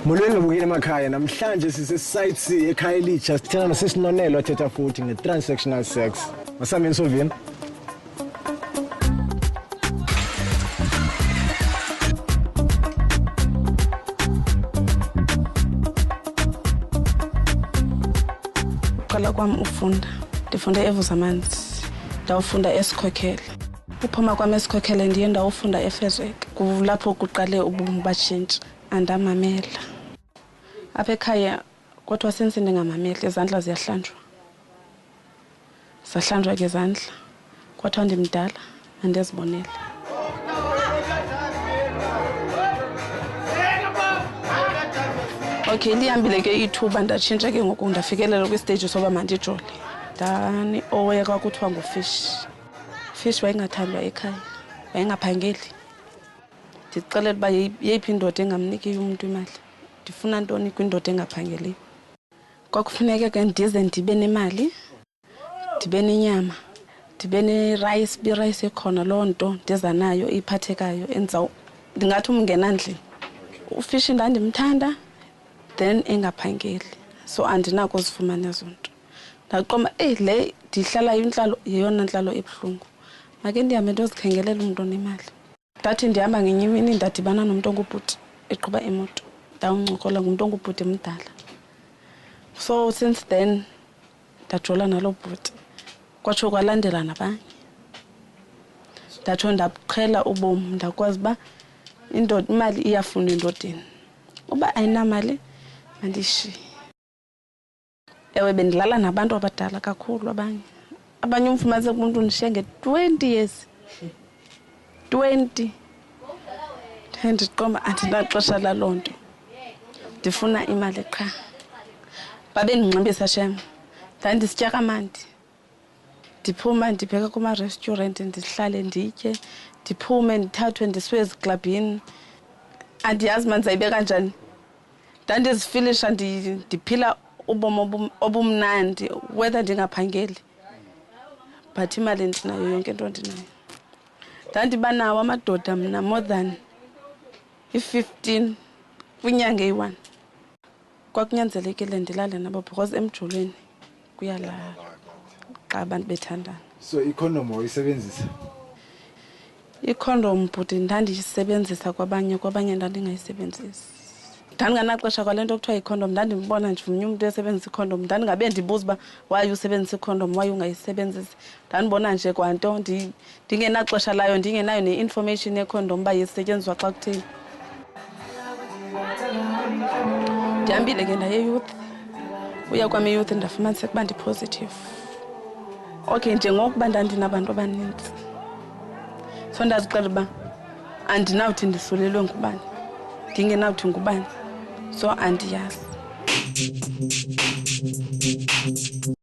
Molweni lobukile emakhaya namhlanje sise site C ekhaya elitsha sithena noSisinonelo wathetha futhi ngetransactional sex. Masameni Sovini. Qala kwami ufunda. Ndifunda eVuzamanzi. Ndawufunda eSikhokhela. Uphuma kwami eSikhokhela ndiye ndawufunda eFezek. Kulapho kuqale ubomi batshintsha andamamela. Apha ekhaya kodwa senze ndingamameli izandla ziyahlanjwa. Sahlanjwa ke izandla. Kodwa ndimdala andizibonela. Okay, lihambile ke ithuba ndatshintsha ke ngoku ndafikelela kwistage soba mandijole. Dani oya kwakuthiwa nguFish. Fish wayengathandwa ekhaya. Wayengaphangeli. Ndicela uba yeyiphi indoda engamniki umuntu imali. Ndifuna ntoni kwindoda engaphangeliyo. Kwakufuneka ke ndize ndibe nemali, ndibe nenyama, ndibe nerice, birice ekhona loo nto ndiza nayo iphathekayo enza ndingathi umngenandlini. UFish ndandimthanda then engaphangeli. So andinako uzifumana ezo nto. Ndaqoma le ndihlala inhlalo yeyona nhlalo ebuhlungu. Make ndihambe ndozikhengelela umuntu onemali. Ndathi ndihamba ngenye imini ndadibana nomuntu ongubhuti eqhuba imoto. Ndawuncokola ngumuntu ongubhuti emdala. So since then ndajola nalo bhuti. Kwatsho kwalandela nabanye. Ndatsho ndaqhela ubomi ndakwazi ba indoda imali iyafuna endodeni. Uba ayinamali mandishiye. Ewe bendilala nabantu abadala kakhulu abanye. Abanye umfumanise kumuntu ndishiye nge-20 years. 20. Ndiqoma andinaxesha lalonto. Ndifuna imali qha. Babe ndinxibisa shem. Ndandisitya kamandi. Ndiphuma ndibheka kuma restaurant ndihlale nditye. Ndiphume ndithathwe ndisiwe eziklabhini. Andiyazi manzayibeka kanjani. Ndandizifilisha ndiphila ubomi obumnandi whether ndingaphangeli. But imali ndinayo yonke into ndinayo. Ndandiba nawo amadoda mna more than 15 kwinyanga eyi-1. Kwakunyanzelekile ndilale nabo because emjolweni kuyalala xa abantu bethandana. So i-condom uyisebenzisa? I-condom bhuti ndandiyisebenzisa kwabanye ndandingayisebenzisi. Ndandinganaxesha kwale nto kuthiwa i-condom ndandimbona nje omnye umuntu esebenzisa i-condom ndandingabe ndibuza uba waye usebenzisa i-condom waye ungayisebenzisi. Ndandibona nje kwanto ndingenaxesha layo ndingenayo ne-information ye-condom uba isetyenziswa xa kutheni. Ndihambile ke ndaye youth. Uya kwami youth ndafumaniseka ukuba ndi-positive. Okay, njengokuba ndandinabantu abaninzi. So ndazixela uba andinawuthi ndisulelwe ngubani. Ndingenawuthi ngubani. So andiyazi.